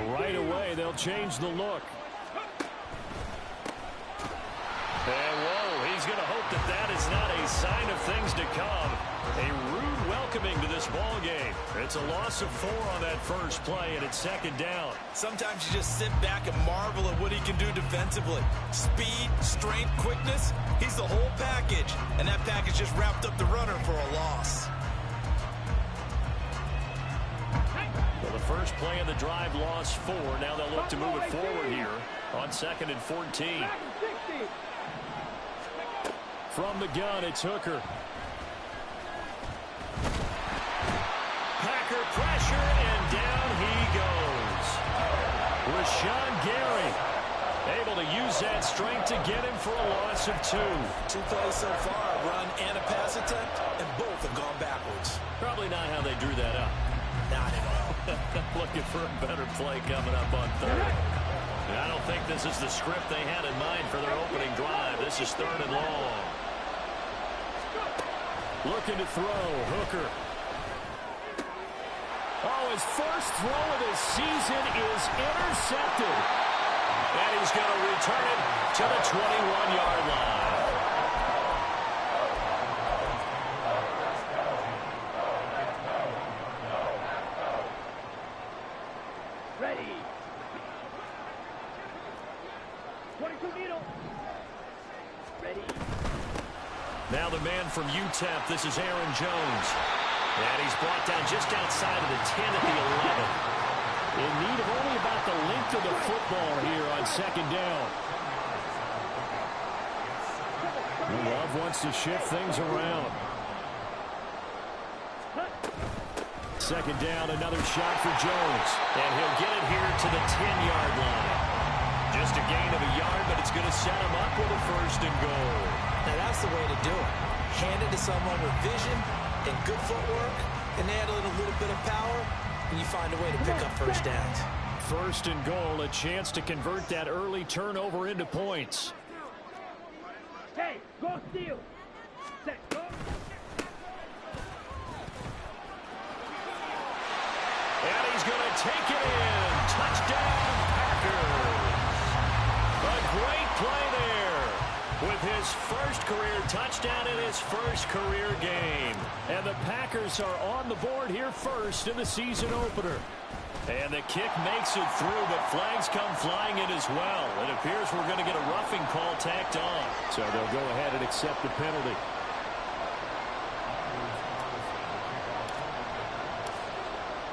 Right away, they'll change the look. And whoa, he's going to hope that that is not a sign of things to come. A rude welcoming to this ball game. It's a loss of 4 on that first play, and it's second down. Sometimes you just sit back and marvel at what he can do defensively. Speed, strength, quickness, he's the whole package. And that package just wrapped up the runner for a loss. Well, the first play of the drive lost 4. Now they'll look to move it forward here on 2nd and 14. From the gun, it's Hooker. Packer pressure, and down he goes. Rashawn Gary able to use that strength to get him for a loss of 2. 2 plays so far, a run and a pass attempt, and both have gone backwards. Probably not how they drew that up. Not at all. Looking for a better play coming up on 3rd. I don't think this is the script they had in mind for their opening drive. This is 3rd and long. Looking to throw, Hooker. Oh, his first throw of the season is intercepted. And he's going to return it to the 21-yard line. Ready. 22 needle. Ready. Now the man from UTEP, this is Aaron Jones. And he's brought down just outside of the 10 at the 11. In need of only about the length of the football here on 2nd down. Love wants to shift things around. 2nd down, another shot for Jones. And he'll get it here to the 10-yard line. Just a gain of a yard, but it's going to set him up with a 1st and goal. Now that's the way to do it. Hand it to someone with vision and good footwork, and add a little bit of power, and you find a way to pick up first downs. 1st and goal, a chance to convert that early turnover into points. Hey, go steal. Set, go. And he's going to take it in. Touchdown, Packers. A great play there. With his first career touchdown in his first career game. And the Packers are on the board here first in the season opener. And the kick makes it through, but flags come flying in as well. It appears we're going to get a roughing call tacked on. So they'll go ahead and accept the penalty.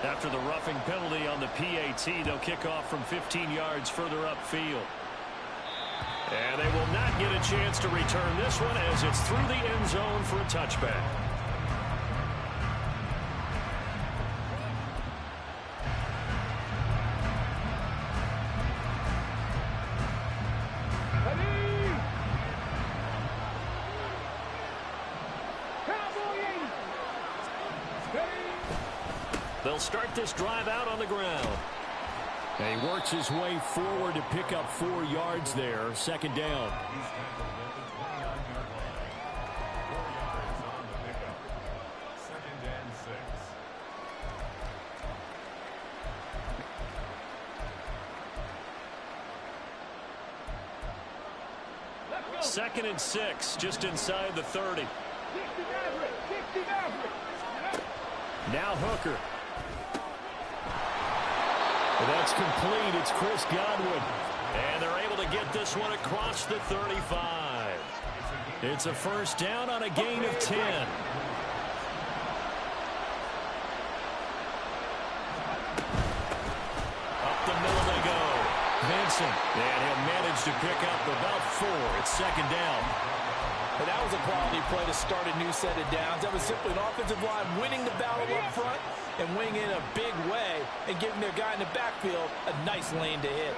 After the roughing penalty on the PAT, they'll kick off from 15 yards further upfield. And they will not get a chance to return this one as it's through the end zone for a touchback. They'll start this drive out on the ground. And he works his way forward to pick up 4 yards there. 2nd down. Second and 6, just inside the 30. Now Hooker. That's complete. It's Chris Godwin. And they're able to get this one across the 35. It's a 1st down on a gain of 10. Up the middle they go. Vincent. And he'll manage to pick up about 4. It's 2nd down. But that was a quality play to start a new set of downs. That was simply an offensive line winning the battle up front and winning in a big way and giving their guy in the backfield a nice lane to hit.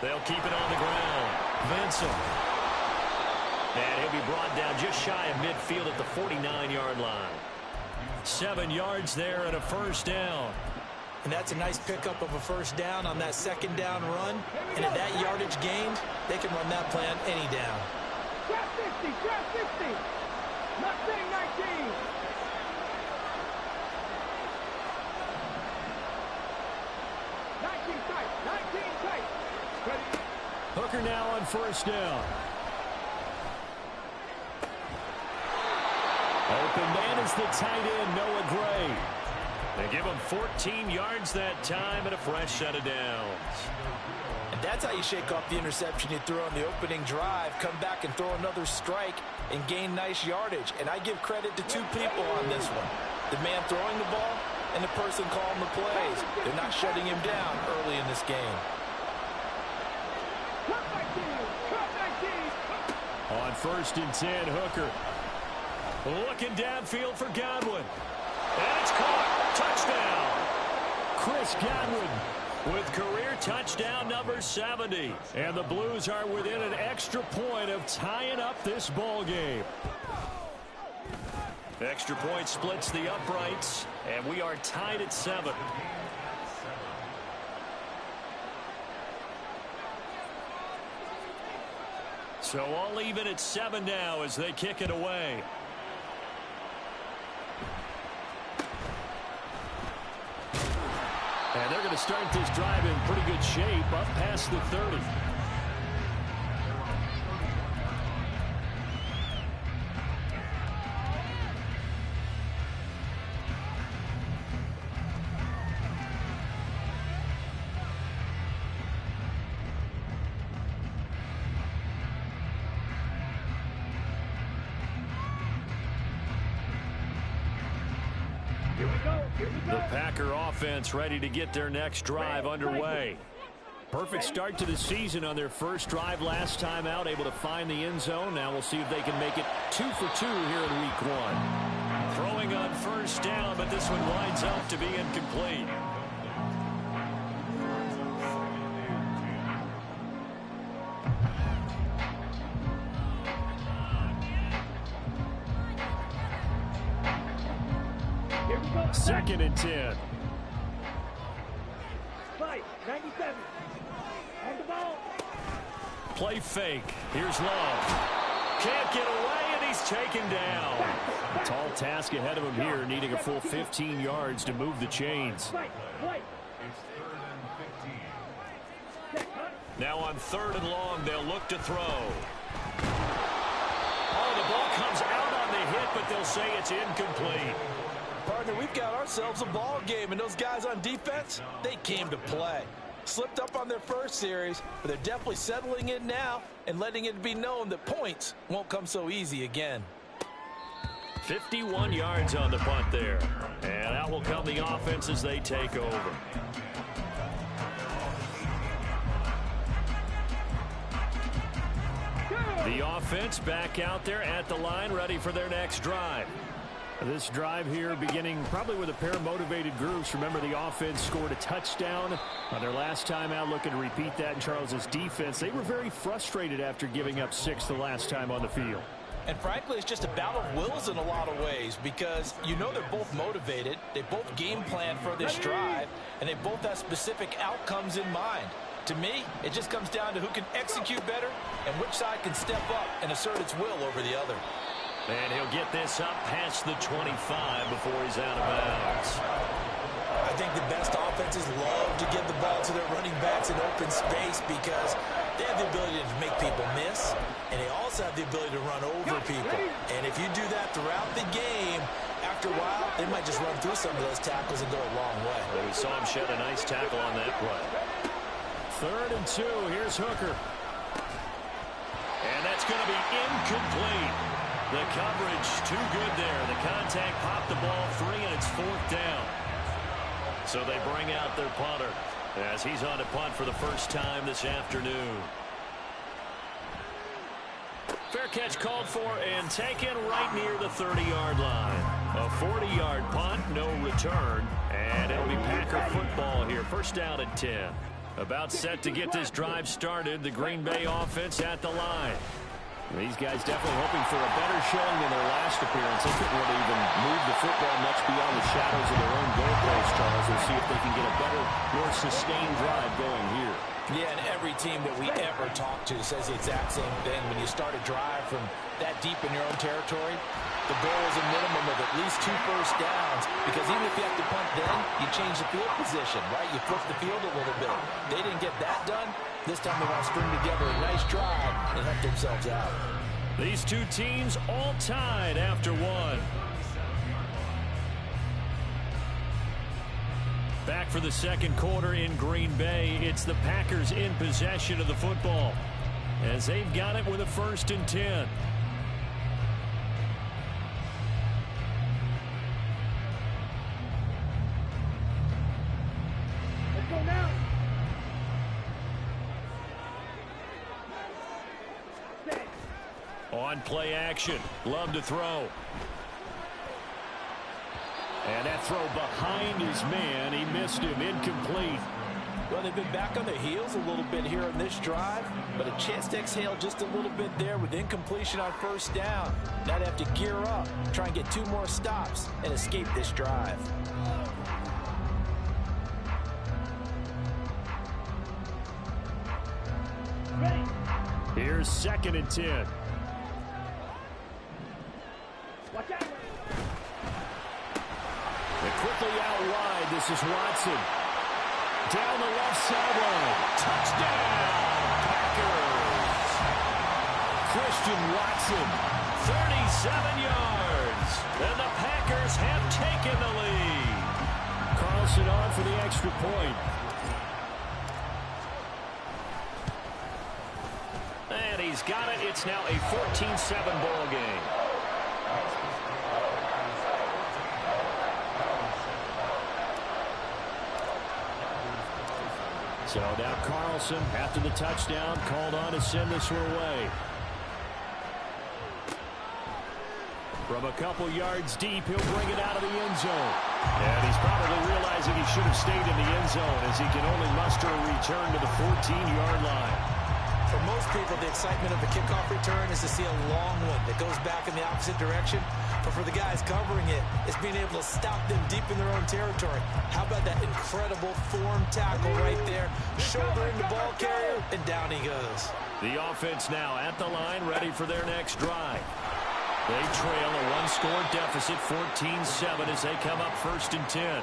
They'll keep it on the ground. Vincent. And he'll be brought down just shy of midfield at the 49-yard line. 7 yards there and a 1st down. And that's a nice pickup of a 1st down on that 2nd down run. And at that yardage gained, they can run that play on any down. Trap 50, trap 50. Not saying 19. now on first down. Open man is the tight end, Noah Gray. They give him 14 yards that time and a fresh set of downs. And that's how you shake off the interception you threw on the opening drive, come back and throw another strike and gain nice yardage. And I give credit to two people on this one. The man throwing the ball and the person calling the plays. They're not shutting him down early in this game. On 1st and 10, Hooker. Looking downfield for Godwin. And it's caught. Touchdown. Chris Godwin with career touchdown number 70. And the Blues are within an extra point of tying up this ball game. Extra point splits the uprights, and we are tied at 7. So all even at 7 now as they kick it away. And they're going to start this drive in pretty good shape up past the 30. The Packer offense ready to get their next drive underway. Perfect start to the season on their first drive last time out, able to find the end zone. Now we'll see if they can make it 2 for 2 here in week 1. Throwing on first down, but this one winds up to be incomplete. Second and 10. Fight, 97. On the ball. Play fake. Here's Love. Can't get away, and he's taken down. A tall task ahead of him here, needing a full 15 yards to move the chains. Now on 3rd and long, they'll look to throw. Oh, the ball comes out on the hit, but they'll say it's incomplete. Partner, we've got ourselves a ball game, and those guys on defense, they came to play. Slipped up on their first series, but they're definitely settling in now and letting it be known that points won't come so easy again. 51 yards on the punt there. And out will come the offense as they take over. The offense back out there at the line, ready for their next drive. This drive here beginning probably with a pair of motivated groups. Remember, the offense scored a touchdown on their last time out, looking to repeat that in Charles's defense. They were very frustrated after giving up 6 the last time on the field. And frankly, it's just a battle of wills in a lot of ways, because you know they're both motivated, they both game plan for this drive, and they both have specific outcomes in mind. To me, it just comes down to who can execute better and which side can step up and assert its will over the other. And he'll get this up past the 25 before he's out of bounds. I think the best offenses love to give the ball to their running backs in open space because they have the ability to make people miss, and they also have the ability to run over people. And if you do that throughout the game, after a while, they might just run through some of those tackles and go a long way. Well, we saw him shed a nice tackle on that play. 3rd and 2. Here's Hooker. And that's going to be incomplete. The coverage too good there. The contact popped the ball free, and it's 4th down. So they bring out their punter as he's on to punt for the first time this afternoon. Fair catch called for and taken right near the 30-yard line. A 40-yard punt, no return, and it'll be Packer football here. First down at 10. About set to get this drive started. The Green Bay offense at the line. These guys definitely hoping for a better showing than their last appearance. They couldn't really even move the football much beyond the shadows of their own goalpost, Charles. We'll see if they can get a better, more sustained drive going here. Yeah, and every team that we ever talk to says the exact same thing. When you start a drive from that deep in your own territory, the goal is a minimum of at least 2 first downs, because even if you have to punt then, you change the field position, right? You flip the field a little bit. They didn't get that done. This time they want to string together a nice drive and help themselves out. These two teams all tied after one. Back for the second quarter in Green Bay. It's the Packers in possession of the football as they've got it with a 1st and 10. Let's go now. On play action. Love to throw. And that throw behind his man. He missed him. Incomplete. Well, they've been back on their heels a little bit here on this drive, but a chance to exhale just a little bit there with incompletion on 1st down. Now they have to gear up, try and get 2 more stops, and escape this drive. Ready. Here's 2nd and 10. Watch out. And quickly out wide, this is Watson. Down the left sideline. Touchdown, Packers. Christian Watson, 37 yards. And the Packers have taken the lead. Carlson on for the extra point. And he's got it. It's now a 14-7 ball game. So now Carlson, after the touchdown, called on to send this one away. From a couple yards deep, he'll bring it out of the end zone. And he's probably realizing he should have stayed in the end zone as he can only muster a return to the 14-yard line. For most people, the excitement of the kickoff return is to see a long one that goes back in the opposite direction. But for the guys covering it, it's being able to stop them deep in their own territory. How about that incredible form tackle right there? Shoulder in the ball carrier, and down he goes. The offense now at the line, ready for their next drive. They trail a 1-score deficit, 14-7, as they come up 1st and 10.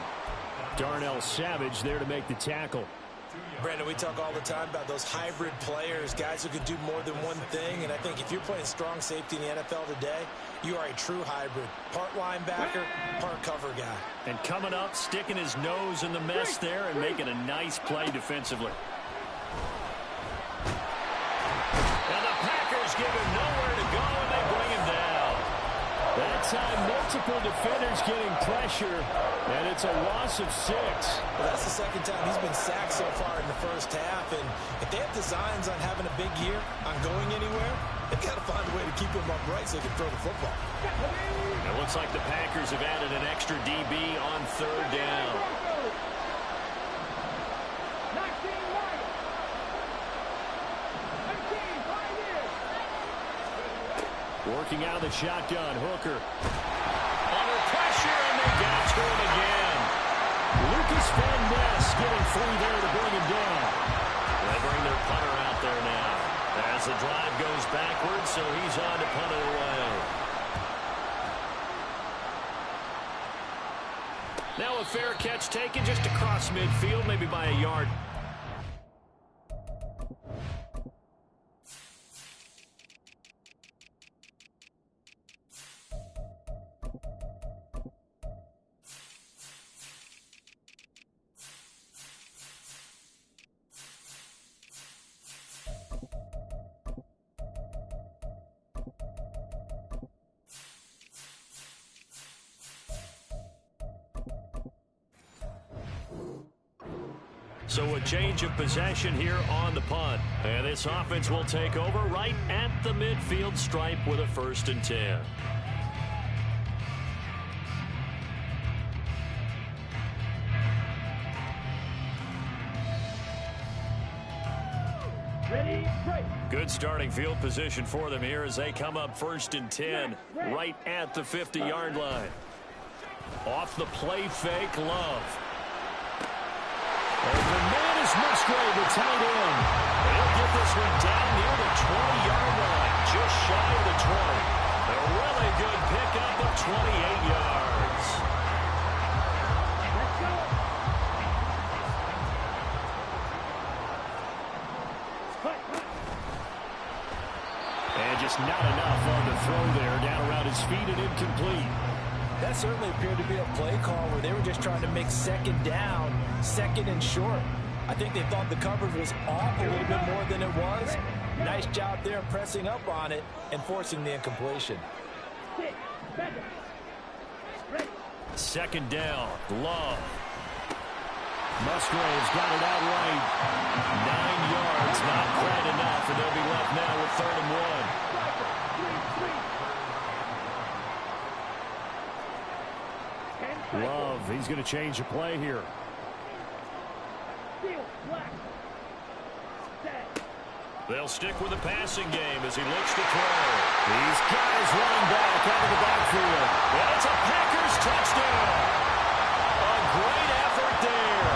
Darnell Savage there to make the tackle. Brandon, we talk all the time about those hybrid players, guys who can do more than one thing, and I think if you're playing strong safety in the NFL today, you are a true hybrid. Part linebacker, part cover guy. And coming up, sticking his nose in the mess there and making a nice play defensively. And the Packers give him nowhere to go, and they bring him down. That time, multiple defenders getting pressure, and it's a loss of 6. Well, that's the second time he's been sacked so far in the first half, and if they have designs on having a big year, on going anywhere, they've got to find a way to keep him upright so they can throw the football. It looks like the Packers have added an extra DB on 3rd down. Working out of the shotgun, Hooker. Under pressure, and they got to him again. Lucas Van Ness getting free there to bring him down. They bring their punter out there now. As the drive goes backwards, so he's on to punt it away. Now a fair catch taken just across midfield, maybe by a yard. So a change of possession here on the punt. And this offense will take over right at the midfield stripe with a 1st and 10. Ready, break. Good starting field position for them here as they come up 1st and 10 right at the 50-yard line. Off the play fake, Love. And the man is Musgrave, the tight end. They'll get this one down near the 20-yard line, just shy of the 20. A really good pickup of 28 yards. Let's go. just not enough on the throw there. Down around his feet and incomplete. That certainly appeared to be a play call where they were just trying to make second down, second and short. I think they thought the coverage was off a little bit more than it was. Nice job there pressing up on it and forcing the incompletion. Second down, Love. Musgrave's got it out right. 9 yards, not quite enough, and they'll be left now with 3rd and 1. Love, he's going to change the play here. They'll stick with the passing game as he looks to throw. He's got his running back out of the backfield. And it's a Packers touchdown. A great effort there.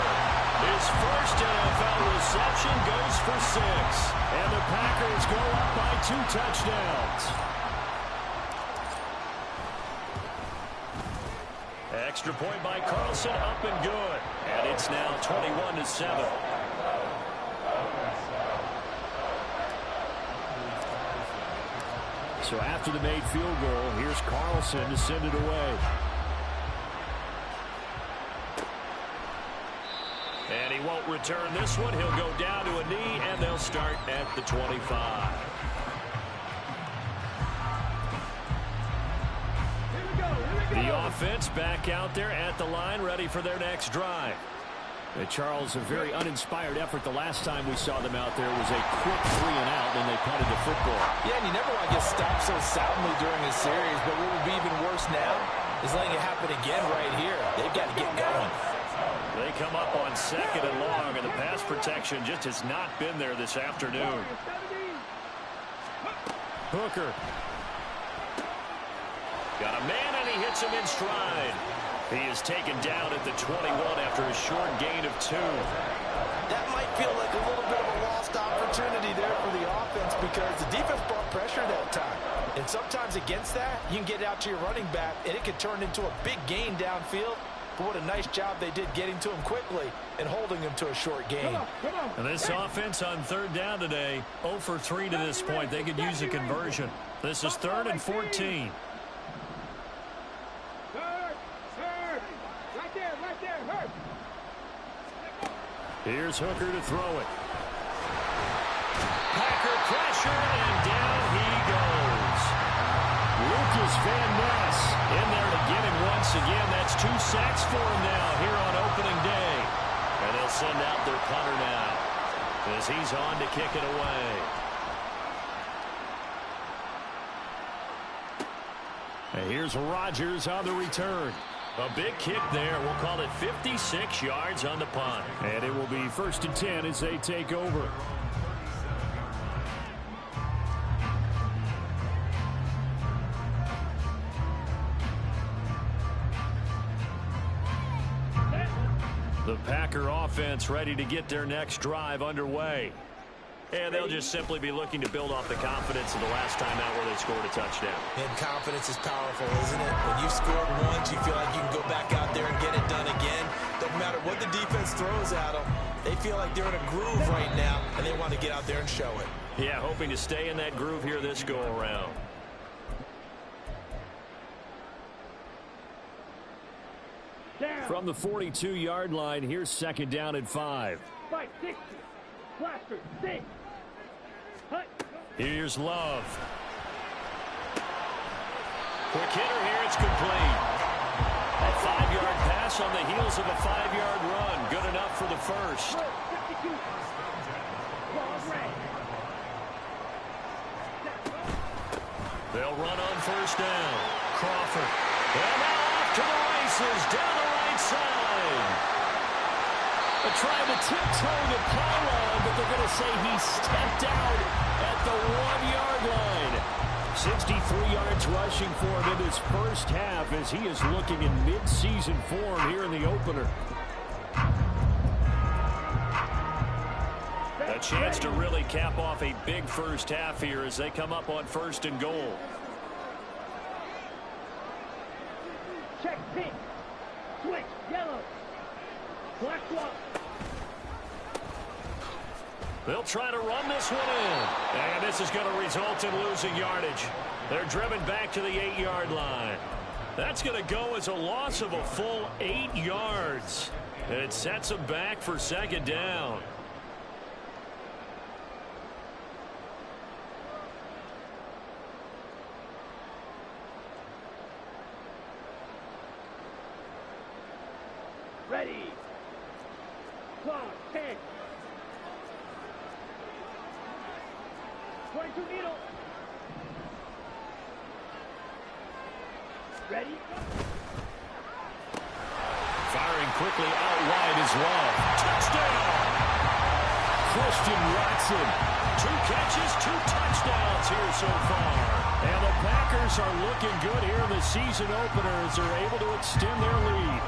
His first NFL reception goes for 6. And the Packers go up by 2 touchdowns. Extra point by Carlson, up and good. And it's now 21-7. So after the made field goal, here's Carlson to send it away. And he won't return this one. He'll go down to a knee, and they'll start at the 25. The offense back out there at the line, ready for their next drive. Charles, a very uninspired effort the last time we saw them out there was a quick 3-and-out when they punted the football. Yeah, and you never want to get stopped so soundly during a series, but what would be even worse now is letting it happen again right here. They've got to get going. They come up on 2nd and long, and the pass protection just has not been there this afternoon. Hooker. Got a man, and he hits him in stride. He is taken down at the 21 after a short gain of 2. That might feel like a little bit of a lost opportunity there for the offense because the defense brought pressure that time. And sometimes against that, you can get out to your running back, and it can turn into a big gain downfield. But what a nice job they did getting to him quickly and holding him to a short gain. And this offense on 3rd down today, 0 for 3 to this point. They could use a conversion. This is 3rd and 14. Here's Hooker to throw it. Packer pressure, and down he goes. Lucas Van Ness in there to get him once again. That's 2 sacks for him now here on opening day. And they'll send out their punter now as he's on to kick it away. And here's Rodgers on the return. A big kick there. We'll call it 56 yards on the punt. And it will be 1st and 10 as they take over. The Packer offense ready to get their next drive underway. And they'll just simply be looking to build off the confidence of the last time out where they scored a touchdown. And confidence is powerful, isn't it? When you've scored once, you feel like you can go back out there and get it done again. Doesn't matter what the defense throws at them. They feel like they're in a groove right now, and they want to get out there and show it. Yeah, hoping to stay in that groove here this go-around. From the 42-yard line, here's 2nd down and 5. 5-60. Blaster, 6. Here's Love. Quick hitter here, it's complete. A 5-yard pass on the heels of a 5-yard run. Good enough for the first. They'll run on 1st down. Crawford. And now off to the races down the right side. They're trying to tiptoe the pylon, but they're going to say he stepped out at the 1-yard line. 63 yards rushing for him in his first half as he is looking in mid-season form here in the opener. A chance to really cap off a big first half here as they come up on 1st and goal. Check pink. Switch yellow. Black one. They'll try to run this one in. And this is going to result in losing yardage. They're driven back to the 8-yard line. That's going to go as a loss of a full 8 yards. It sets them back for second down. Ready. Clock, 10. 22 needle. Ready. Firing quickly out wide as well. Touchdown! Christian Watson. 2 catches, 2 touchdowns here so far. And the Packers are looking good here in the season opener as they're able to extend their lead.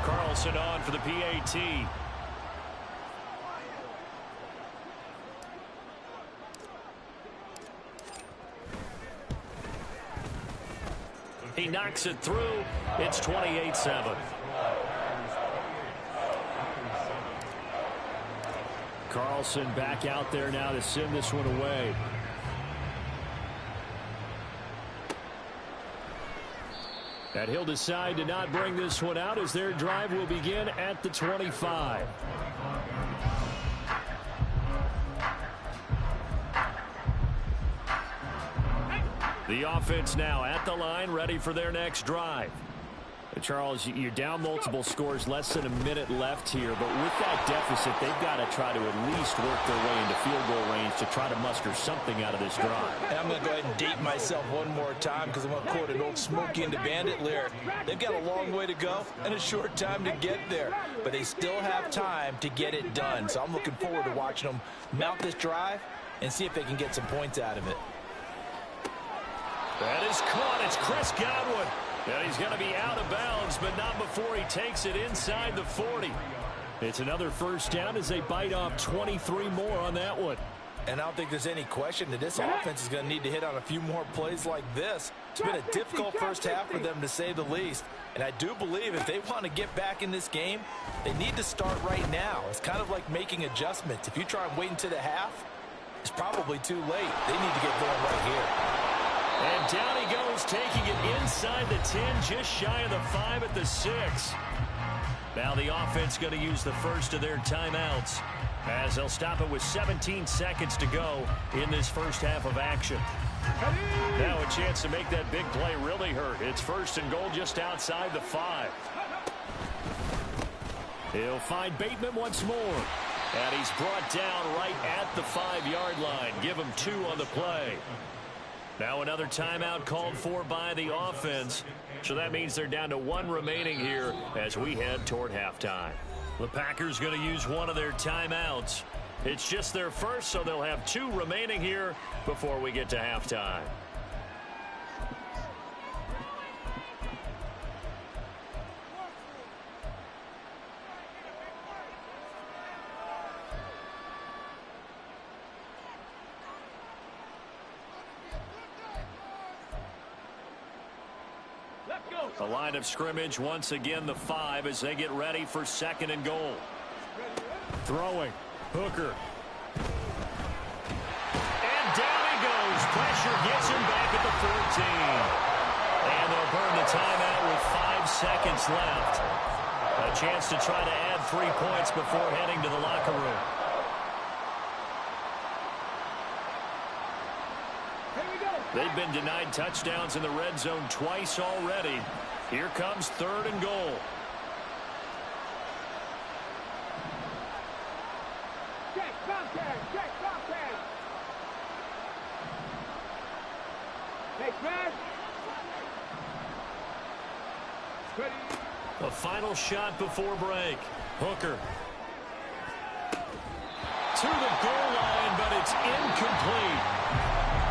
Carlson on for the PAT. He knocks it through. It's 28-7. Carlson back out there now to send this one away. And he'll decide to not bring this one out as their drive will begin at the 25. The offense now at the line, ready for their next drive. Charles, you're down multiple scores, less than a minute left here, but with that deficit, they've got to try to at least work their way into field goal range to try to muster something out of this drive. And I'm going to go ahead and date myself one more time because I'm going to quote an old Smokey and the Bandit lyric. They've got a long way to go and a short time to get there, but they still have time to get it done. So I'm looking forward to watching them mount this drive and see if they can get some points out of it. That is caught. It's Chris Godwin. And he's going to be out of bounds, but not before he takes it inside the 40. It's another first down as they bite off 23 more on that one. And I don't think there's any question that this offense is going to need to hit on a few more plays like this. It's been a difficult first half for them, to say the least. And I do believe if they want to get back in this game, they need to start right now. It's kind of like making adjustments. If you try and wait until the half, it's probably too late. They need to get going right here. And down he goes, taking it inside the 10, just shy of the 5 at the 6. Now the offense going to use the first of their timeouts as they'll stop it with 17 seconds to go in this first half of action. Now a chance to make that big play really hurt. It's first and goal just outside the 5. He'll find Bateman once more. And he's brought down right at the 5-yard line. Give him 2 on the play. Now another timeout called for by the offense. So that means they're down to 1 remaining here as we head toward halftime. The Packers going to use one of their timeouts. It's just their first, so they'll have 2 remaining here before we get to halftime. The line of scrimmage, once again, the 5 as they get ready for second and goal. Throwing. Hooker. And down he goes. Pressure gets him back at the 14. And they'll burn the timeout with 5 seconds left. A chance to try to add 3 points before heading to the locker room. They've been denied touchdowns in the red zone twice already. Here comes third and goal. Check, contact, check, contact. Hey, Smash. Ready. A final shot before break. Hooker. To the goal line, but it's incomplete.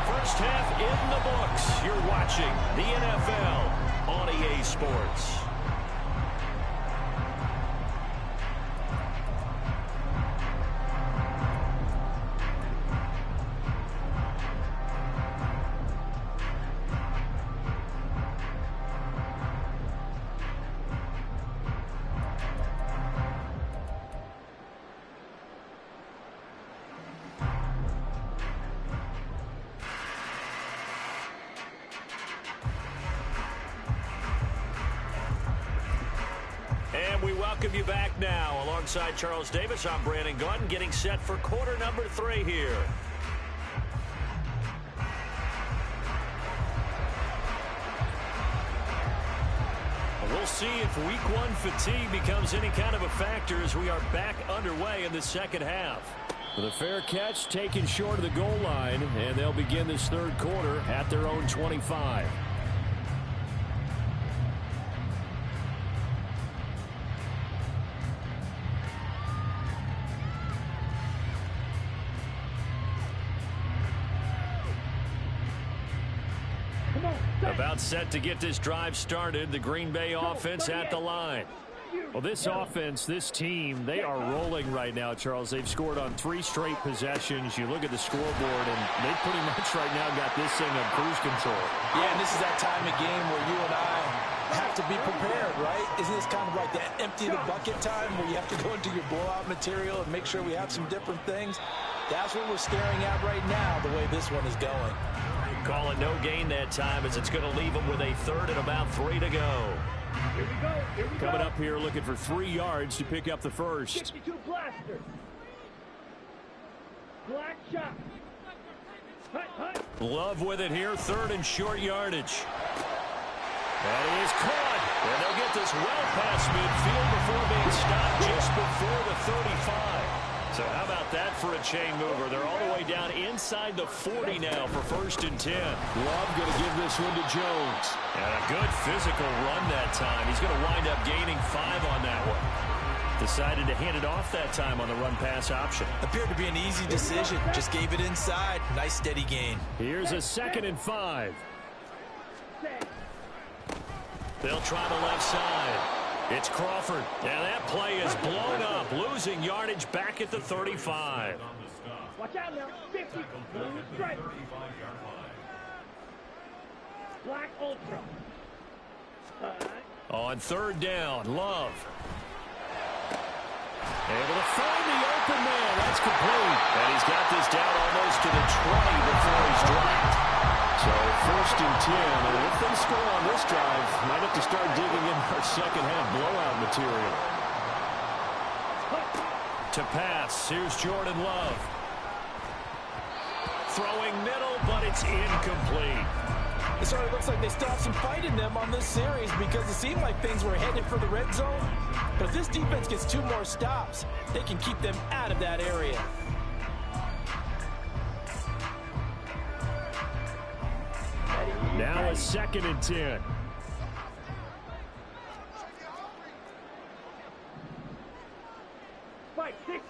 First half in the books. You're watching the NFL on EA Sports. And we welcome you back now. Alongside Charles Davis, I'm Brandon Gaudin, getting set for quarter number 3 here. We'll see if week 1 fatigue becomes any kind of a factor as we are back underway in the second half. The fair catch taken short of the goal line, and they'll begin this third quarter at their own 25. About set to get this drive started. The Green Bay offense at the line. Well, this offense, this team, they are rolling right now, Charles. They've scored on 3 straight possessions. You look at the scoreboard, and they pretty much right now got this thing on cruise control. Yeah, and this is that time of game where you and I have to be prepared, right? Isn't this kind of like that empty the bucket time where you have to go into your blowout material and make sure we have some different things? That's what we're staring at right now, the way this one is going. Call it no gain that time as it's going to leave them with a third and about 3 to go. Here we go. Here we Coming go. up here looking for 3 yards to pick up the first. 52 blaster. Black shot. Hut, hut. Love with it here, third and short yardage. That is caught. And they'll get this well past midfield before being stopped just before the 35. So how about that for a chain mover? They're all the way down inside the 40 now for first and 10. Love going to give this one to Jones. And a good physical run that time. He's going to wind up gaining 5 on that one. Decided to hand it off that time on the run-pass option. Appeared to be an easy decision. Just gave it inside. Nice steady gain. Here's a 2nd and 5. They'll try the left side. It's Crawford. And that play is blown up. Losing yardage back at the 35. Watch out now. 50. Strike. Black Ultra. On 3rd down, Love. Able to find the open man. That's complete. And he's got this down almost to the 20 before he's dropped. So first and 10. And if they score on this drive, might have to start digging in our second half blowout material. To pass. Here's Jordan Love. Throwing middle, but it's incomplete. It sort of looks like they still have some fight in them on this series because it seemed like things were headed for the red zone. But if this defense gets 2 more stops, they can keep them out of that area. Now a 2nd and 10. Spike 60.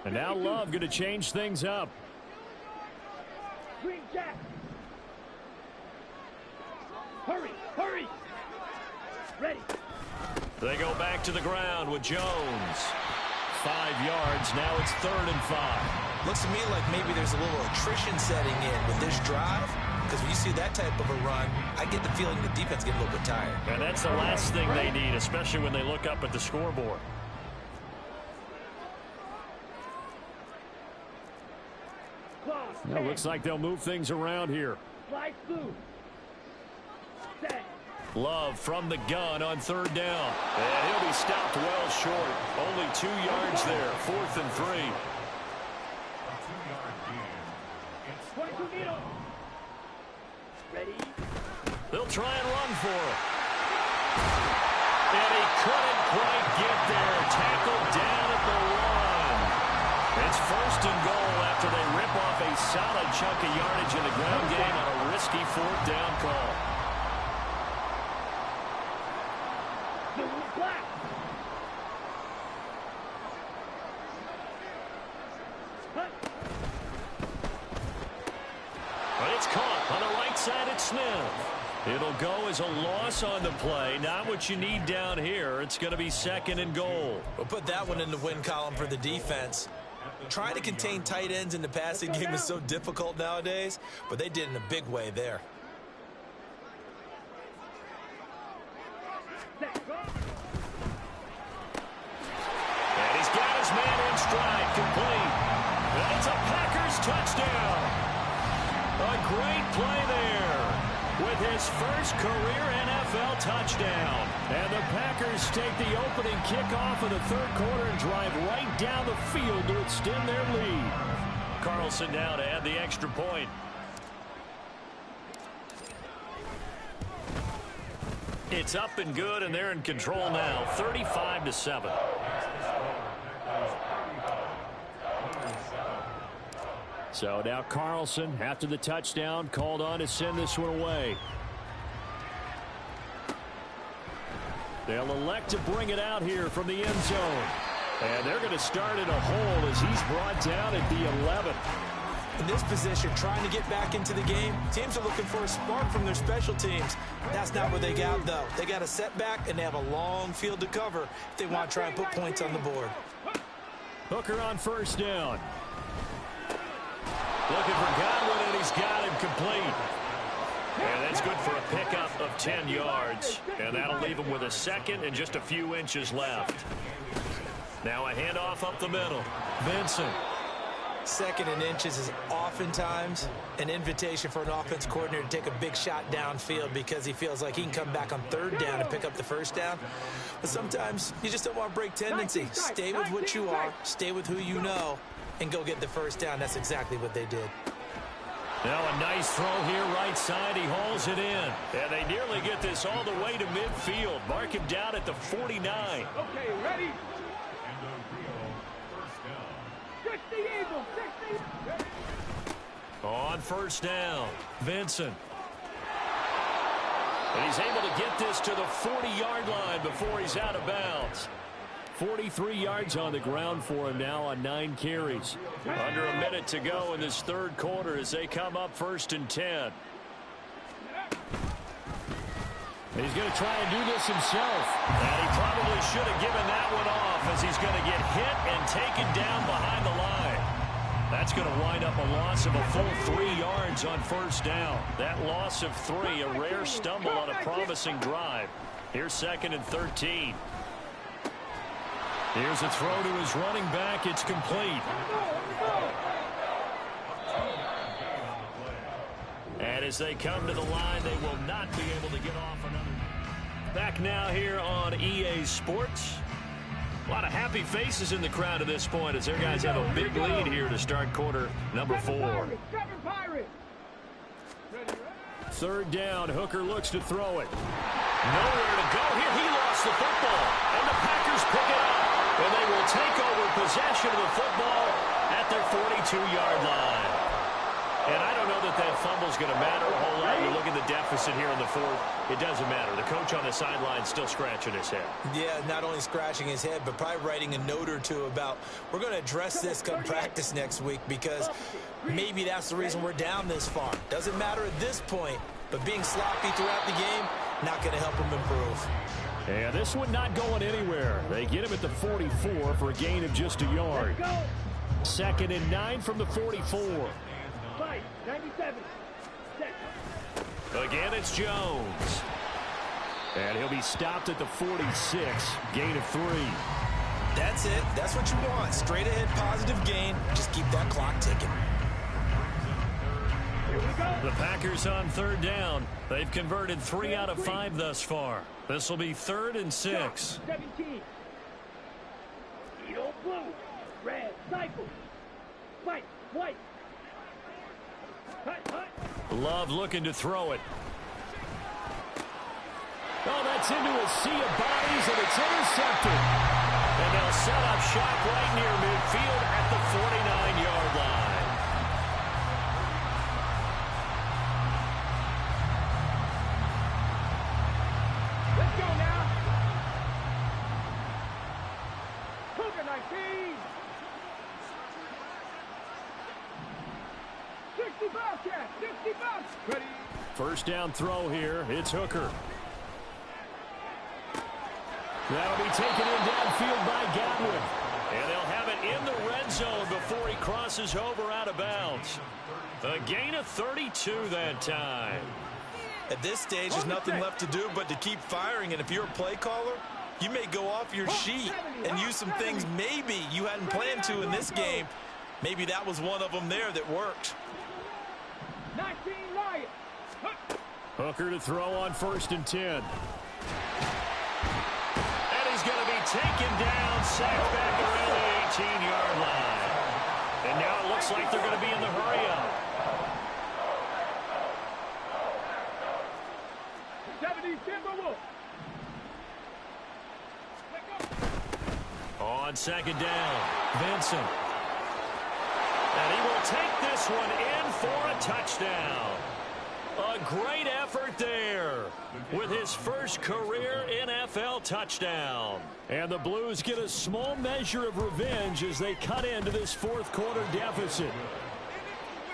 And now Love going to change things up. Green Jack. Hurry, hurry. Ready. They go back to the ground with Jones. 5 yards. Now it's 3rd and 5. Looks to me like maybe there's a little attrition setting in with this drive. Because when you see that type of a run, I get the feeling the defense gets a little bit tired. And that's the last thing they need, especially when they look up at the scoreboard. It looks like they'll move things around here. Fly through. Set. Love from the gun on 3rd down. And he'll be stopped well short. Only 2 yards there. 4th and 3. 22 needle. Ready. They'll try and run for it. And he couldn't quite get there. Tackled down at the 1. It's 1st and goal after they rip off a solid chunk of yardage in the ground game on a risky 4th down call. Black. But it's caught on the right side at Smith. It'll go as a loss on the play. Not what you need down here. It's going to be 2nd and goal. We'll put that one in the win column for the defense. Trying to contain tight ends in the passing game is so difficult nowadays, but they did in a big way there. And he's got his man in stride, complete. And it's a Packers touchdown. A great play there. with his first career NFL touchdown. And the Packers take the opening kickoff of the third quarter and drive right down the field to extend their lead. Carlson now to add the extra point. It's up and good, and they're in control now, 35-7. So now Carlson, after the touchdown, called on to send this one away. They'll elect to bring it out here from the end zone. And they're going to start in a hole as he's brought down at the 11. In this position, trying to get back into the game, teams are looking for a spark from their special teams. That's not what they got, though. They got a setback, and they have a long field to cover if they want to try and put points on the board. Hooker on first down. Looking for Godwin, and he's got him complete. And that's good for a pickup of 10 yards. And that'll leave him with a second and just a few inches left. Now a handoff up the middle. Vincent. Second and inches is oftentimes an invitation for an offense coordinator to take a big shot downfield because he feels like he can come back on third down and pick up the first down. But sometimes you just don't want to break tendency. Stay with what you are, stay with who you know, and go get the first down. That's exactly what they did. Now a nice throw here right side. He hauls it in. And they nearly get this all the way to midfield. Mark him down at the 49. Okay, ready? 60 Eagles, 60. On first down, Vincent. And he's able to get this to the 40-yard line before he's out of bounds. 43 yards on the ground for him now on 9 carries. Under a minute to go in this third quarter as they come up first and 10. He's going to try and do this himself. And he probably should have given that one off as he's going to get hit and taken down behind the line. That's going to wind up a loss of a full 3 yards on first down. That loss of 3, a rare stumble on a promising drive. Here's second and 13. Here's a throw to his running back. It's complete. And as they come to the line, they will not be able to get off another. Back now here on EA Sports. A lot of happy faces in the crowd at this point as their guys have a big lead here to start quarter number 4. Third down, Hooker looks to throw it. Nowhere to go here. He lost the football, and the Packers pick it up. And they will take over possession of the football at their 42-yard line. And I don't know that that fumble's going to matter a whole lot. You look at the deficit here in the fourth. It doesn't matter. The coach on the sideline still scratching his head. Yeah, not only scratching his head, but probably writing a note or two about we're going to address this come practice next week because maybe that's the reason we're down this far. Doesn't matter at this point, but being sloppy throughout the game, not going to help him improve. And this one not going anywhere. They get him at the 44 for a gain of just a yard. Second and 9 from the 44. 97. Again, it's Jones. And he'll be stopped at the 46. Gain of 3. That's it. That's what you want. Straight ahead positive gain. Just keep that clock ticking. The Packers on third down. They've converted 3 out of 5 thus far. This will be 3rd and 6. 17. Yellow, blue, red, cycle. White, white. Love looking to throw it. Oh, that's into a sea of bodies, and it's intercepted. And they'll set up shop right near midfield at the 49-yard line. Let's go now. Cougar 19. 60 Bobcat, 60 Bobcat. Ready. First down throw here. It's Hooker. That'll be taken in downfield by Godwin. And they'll have it in the red zone before he crosses over out of bounds. A gain of 32 that time. At this stage, there's nothing left to do but to keep firing. And if you're a play caller, you may go off your sheet and use some things maybe you hadn't planned to in this game. Maybe that was one of them there that worked. 19 Lions. Hooker to throw on 1st and 10. And he's going to be taken down, sacked back around the 18-yard line. And now it looks like they're going to be in the hurry-up. 70 Timberwolves. On 2nd down, Vincent. And he will take this one in for a touchdown. A great effort there with his first career NFL touchdown. And the Blues get a small measure of revenge as they cut into this 4th quarter deficit.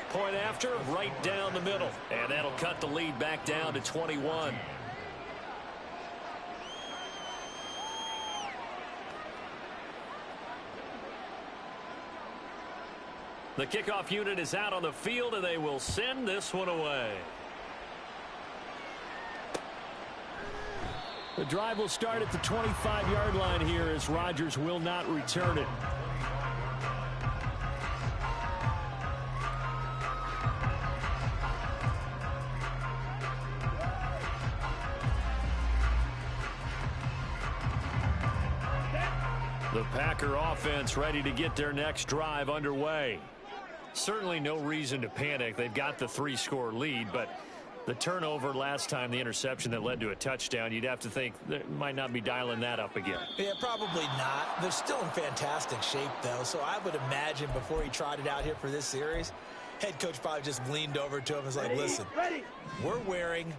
Point after, right down the middle. And that'll cut the lead back down to 21. The kickoff unit is out on the field, and they will send this one away. The drive will start at the 25-yard line here as Rodgers will not return it. The Packer offense ready to get their next drive underway. Certainly no reason to panic. They've got the 3-score lead, but the turnover last time, the interception that led to a touchdown, you'd have to think they might not be dialing that up again. Yeah, probably not. They're still in fantastic shape, though, so I would imagine before he trotted out here for this series, head coach probably just leaned over to him and was like, listen, we're wearing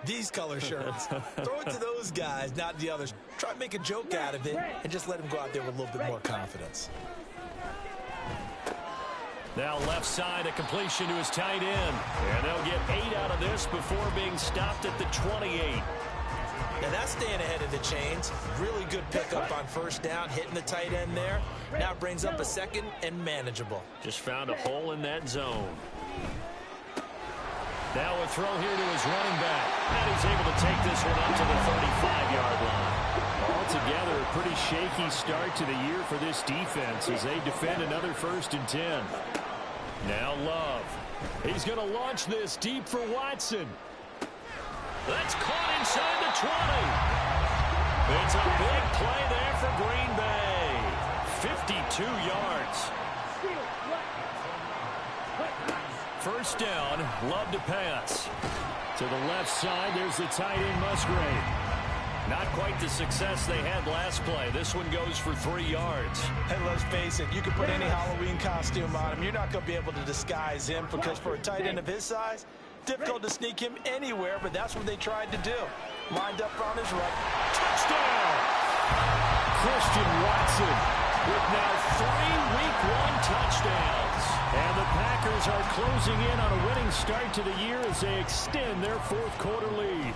these color shirts. Throw it to those guys, not the others. Try to make a joke out of it and just let him go out there with a little bit more confidence. Now left side, a completion to his tight end. And they'll get 8 out of this before being stopped at the 28. Now that's staying ahead of the chains. Really good pickup on 1st down, hitting the tight end there. Now brings up a 2nd and manageable. Just found a hole in that zone. Now a throw here to his running back. And he's able to take this one up to the 35-yard line. Altogether, a pretty shaky start to the year for this defense as they defend another 1st and 10. Now Love. He's going to launch this deep for Watson. That's caught inside the 20. It's a big play there for Green Bay. 52 yards. 1st down, Love to pass. To the left side, there's the tight end Musgrave. Not quite the success they had last play. This one goes for 3 yards. Hey, let's face it, you can put any Halloween costume on him. You're not going to be able to disguise him because for a tight end of his size, difficult to sneak him anywhere, but that's what they tried to do. Lined up on his right. Touchdown! Christian Watson with now 3 Week 1 touchdowns. And the Packers are closing in on a winning start to the year as they extend their 4th quarter lead.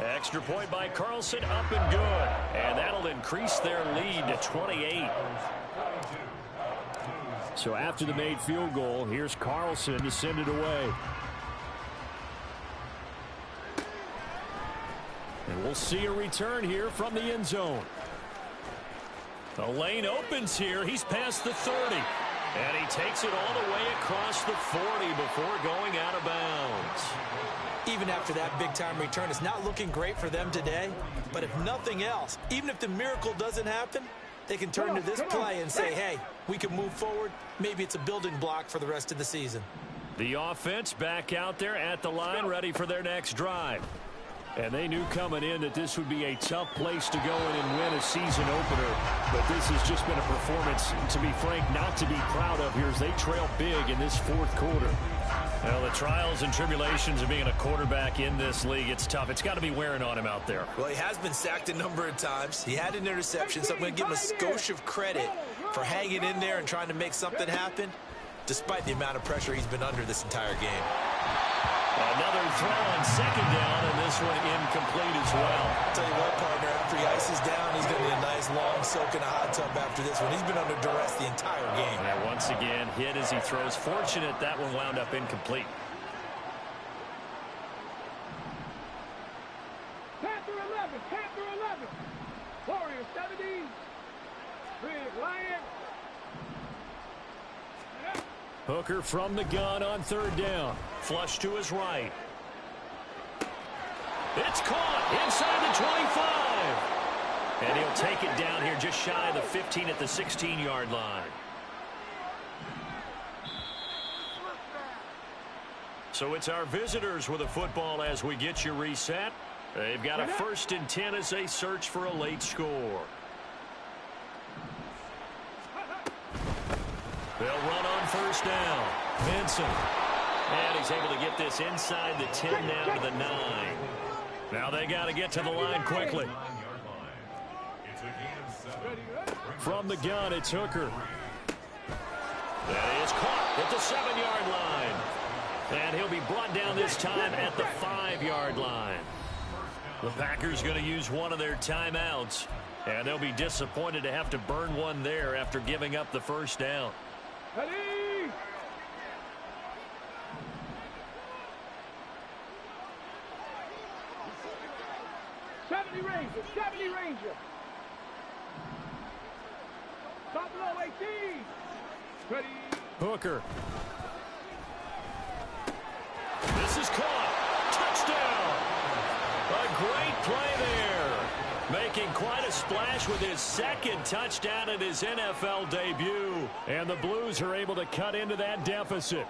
Extra point by Carlson, up and good. And that'll increase their lead to 28. So after the made field goal, here's Carlson to send it away. And we'll see a return here from the end zone. The lane opens here. He's past the 30. And he takes it all the way across the 40 before going out of bounds. Even after that big-time return, it's not looking great for them today. But if nothing else, even if the miracle doesn't happen, they can turn to this play and say, hey, we can move forward. Maybe it's a building block for the rest of the season. The offense back out there at the line, ready for their next drive. And they knew coming in that this would be a tough place to go in and win a season opener. But this has just been a performance, to be frank, not to be proud of here as they trail big in this 4th quarter. Well, the trials and tribulations of being a quarterback in this league, it's tough. It's got to be wearing on him out there. Well, he has been sacked a number of times. He had an interception, so I'm going to give him a skosh of credit for hanging in there and trying to make something happen, despite the amount of pressure he's been under this entire game. Another throw on 2nd down, and this one incomplete as well. I'll tell you what, partner, after he ices down, he's going to need a nice long soak in a hot tub after this one. He's been under duress the entire game. And once again, hit as he throws. Fortunate that one wound up incomplete. Panther 11, Panther 11. Warrior 70. Red Lion. Hooker from the gun on third down. Flush to his right. It's caught inside the 25. And he'll take it down here just shy of the 15 at the 16-yard line. So it's our visitors with a football as we get you reset. They've got a 1st and 10 as they search for a late score. They'll run on first down. Vincent. And he's able to get this inside the 10 down to the 9. Now they got to get to the line quickly. From the gun, it's Hooker. That is caught at the 7-yard line. And he'll be brought down this time at the 5-yard line. The Packers going to use one of their timeouts. And they'll be disappointed to have to burn one there after giving up the first down. Ready? 70 Ranger, 70 Ranger. Top below 18. Ready? Hooker. This is caught. Touchdown. A great play there. Making quite a splash with his 2nd touchdown at his NFL debut. And the Blues are able to cut into that deficit.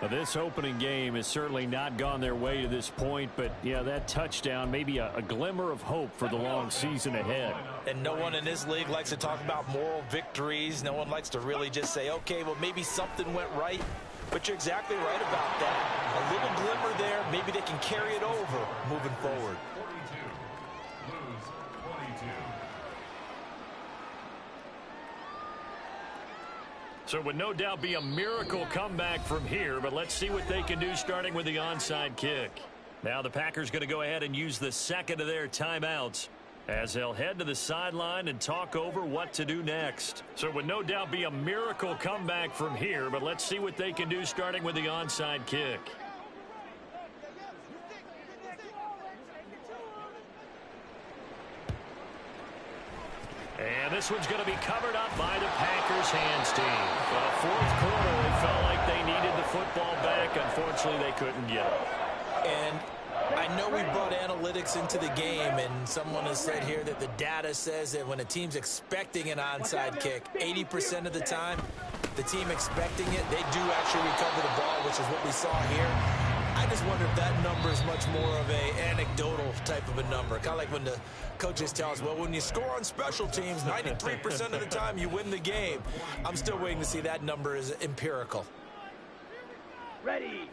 Now, this opening game has certainly not gone their way to this point, but, yeah, that touchdown may be a glimmer of hope for the long season ahead. And no one in this league likes to talk about moral victories. No one likes to really just say, okay, well, maybe something went right. But you're exactly right about that. A little glimmer there. Maybe they can carry it over moving forward. So it would no doubt be a miracle comeback from here, but let's see what they can do starting with the onside kick. Now the Packers going to go ahead and use the 2nd of their timeouts as they'll head to the sideline and talk over what to do next. So it would no doubt be a miracle comeback from here, but let's see what they can do starting with the onside kick. And this one's going to be covered up by the Packers hands team. Well, 4th quarter, it felt like they needed the football back. Unfortunately, they couldn't get it. And I know we brought analytics into the game, and someone has said here that the data says that when a team's expecting an onside kick, 80% of the time, the team expecting it, they do actually recover the ball, which is what we saw here. I just wonder if that number is much more of a anecdotal type of a number. Kind of like when the coaches tell us, well, when you score on special teams, 93% of the time you win the game. I'm still waiting to see that number is empirical. Ready?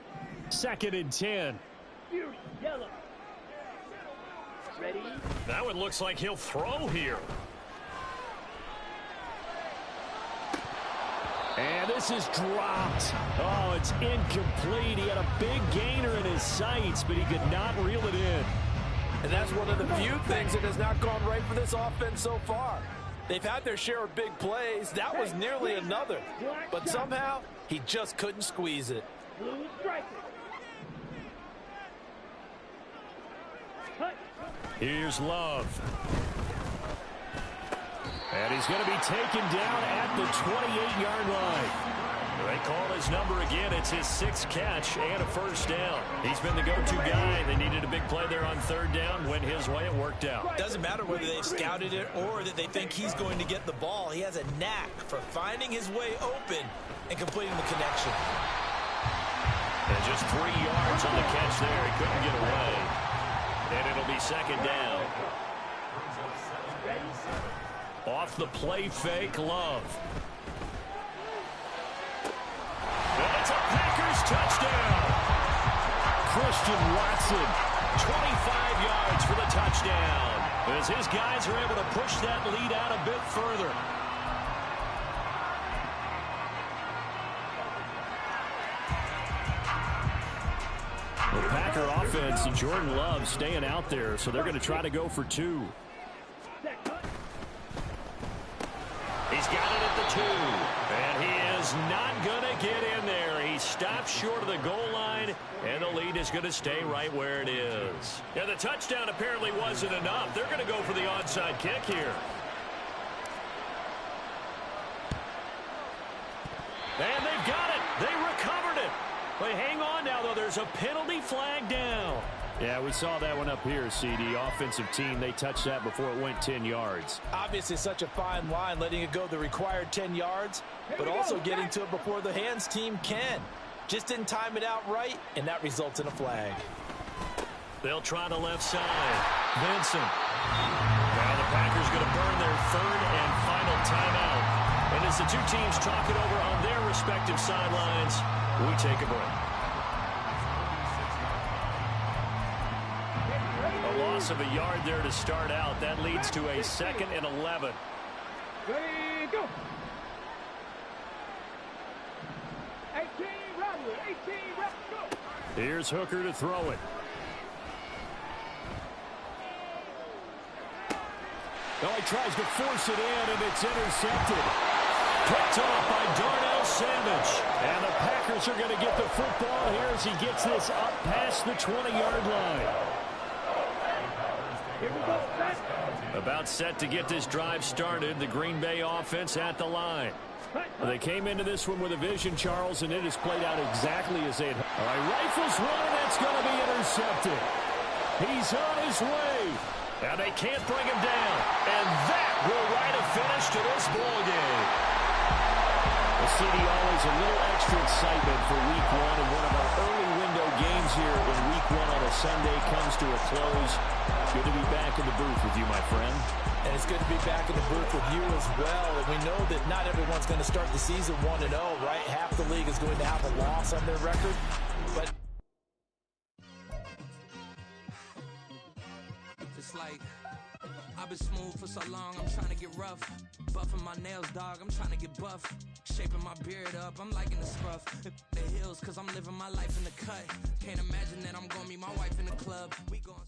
2nd and 10. Fierce yellow. Ready? That one looks like he'll throw here. And this is dropped. Oh, it's incomplete. He had a big gainer in his sights, but he could not reel it in. And that's one of the few things that has not gone right for this offense so far. They've had their share of big plays. That was nearly another. But somehow, he just couldn't squeeze it. Blue striker. Here's Love. And he's going to be taken down at the 28-yard line. They call his number again. It's his 6th catch and a first down. He's been the go-to guy. They needed a big play there on 3rd down. Went his way. It worked out. Doesn't matter whether they've scouted it or that they think he's going to get the ball. He has a knack for finding his way open and completing the connection. And just 3 yards on the catch there. He couldn't get away. And it'll be 2nd down. Off the play fake, Love. And it's a Packers touchdown. Christian Watson. 25 yards for the touchdown. As his guys are able to push that lead out a bit further. The Packer offense and Jordan Love staying out there, so they're going to try to go for 2. He's got it at the 2. And he is not going to get in there. He stops short of the goal line, and the lead is going to stay right where it is. Yeah, the touchdown apparently wasn't enough. They're going to go for the onside kick here. And they've got They hang on now, though. There's a penalty flag down. Yeah, we saw that one up here, CD. Offensive team, they touched that before it went 10 yards. Obviously such a fine line, letting it go the required 10 yards, but also getting to it before the hands team can. Just didn't time it out right, and that results in a flag. They'll try the left side. Vincent. Now the Packers going to burn their third and final timeout. And as the two teams talk it over on their respective sidelines, we take a break. A loss of a yard there to start out. That leads to a 2nd and 11. Ready, go. 18, Robert. 18, Robert, go. Here's Hooker to throw it. Oh, he tries to force it in, and it's intercepted. Picked off by Darnell Savage. And the Packers are going to get the football here as he gets this up past the 20-yard line. Here we go, set. About set to get this drive started. The Green Bay offense at the line. They came into this one with a vision, Charles, and it has played out exactly as they had. All right, rifles one, and that's going to be intercepted. He's on his way. And they can't bring him down. And that will write a finish to this ball game. The CD always a little extra excitement for week one, and one of our early window games here in week one on a Sunday comes to a close. Good to be back in the booth with you, my friend. And it's good to be back in the booth with you as well. And we know that not everyone's going to start the season 1-0, right? Half the league is going to have a loss on their record. But it's like I've been smooth for so long, I'm trying to get rough. Buffing my nails, dog, I'm trying to get buff. Shaping my beard up, I'm liking the scruff. The hills, cause I'm living my life in the cut. Can't imagine that I'm gonna meet my wife in the club. We gon'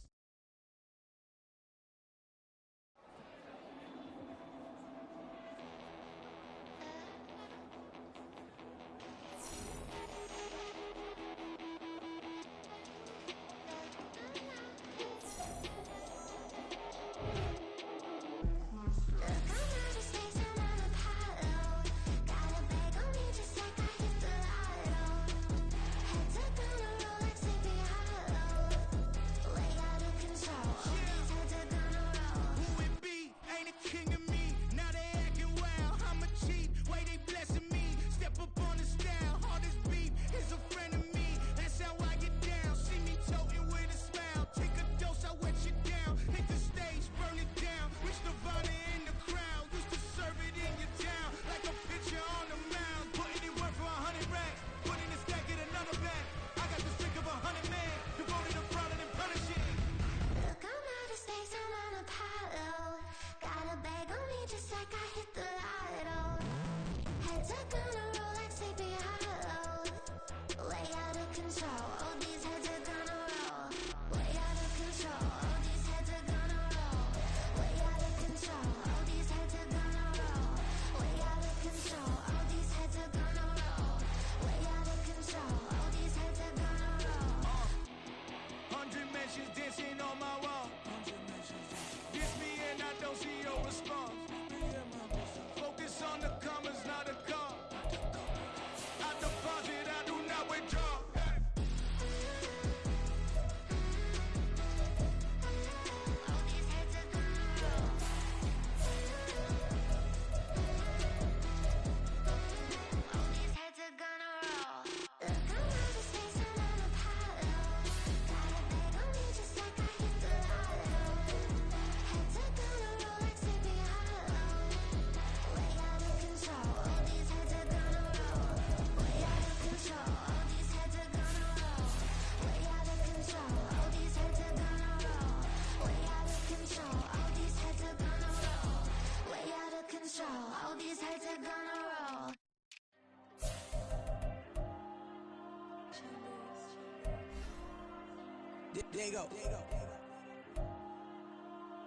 There you go.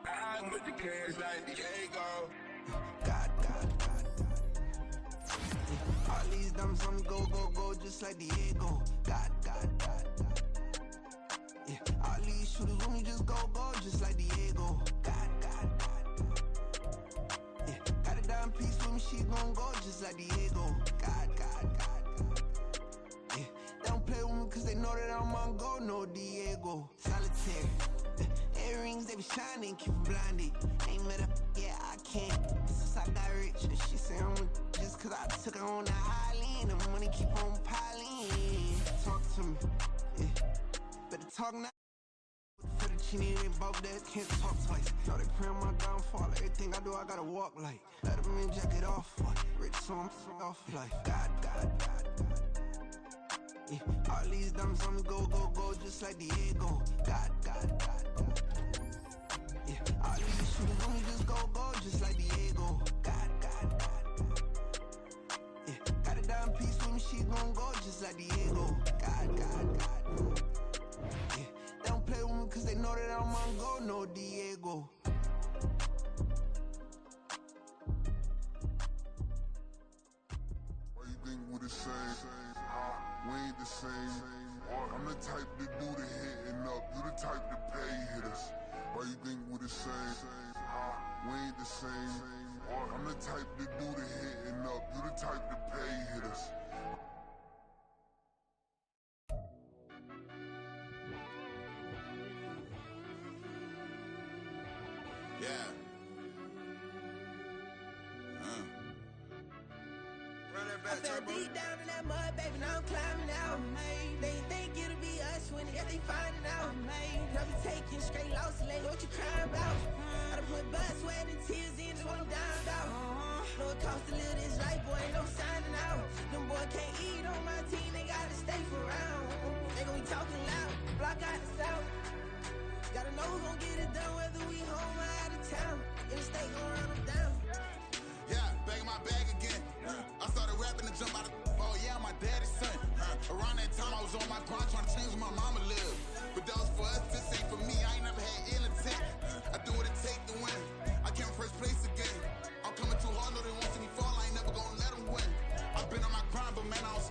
I'm with the cash like Diego. God. All these diamonds on the go, just like Diego. God. Yeah, all these shooters when we just go, just like Diego. God. Yeah, got a dime piece with me, she gon' go just like Diego. God. Yeah, they don't play baby shining, keep blinded. Ain't met her, yeah, I can't. Since I got rich, and she say I'm just cause I took her on the island. The money keep on piling. Talk to me, yeah. Better talk now. For the chini, they both dead, can't talk twice. Know they pray on my downfall. Everything I do, I gotta walk like. Let them in, jacket off. Rich, so I'm off life. God. Yeah, all these diamonds on me go, just like Diego. God. Yeah, all these shooters on me just go, just like Diego. God. Yeah, got a dime piece with me, she gon' go just like Diego. God. Yeah, they don't play with me cause they know that I'm on go, no Diego. Why you think we the same? We ain't the same. I'm the type to do the hitting up, you the type to pay hitters. Why you think we the same? We ain't the same. I'm the type to do the hitting up, you the type to pay hitters. Yeah. I fell deep down in that mud, baby, now I'm climbing out. They think it'll be us when they finding out. Never taking straight loss, lady, what you crying about? I done put blood, sweat, and tears in, just want them down out. Know it costs to live this life, boy, ain't no signing out. Them boy can't eat on my team, they gotta stay for round. They gon' be talking loud, block out the south. Gotta know who gon' get it done, whether we home or out of town. In the state gon' run them down. Yeah, back in my bag again. I started rapping to jump out of oh yeah, I'm my daddy's son. Around that time I was on my grind trying to change where my mama lived. But that was for us, this ain't for me. I ain't never had ill intent. I do what it take to win. I came first place again. I'm coming too hard, no they won't see me fall. I ain't never gonna let them win. I've been on my grind, but man I don't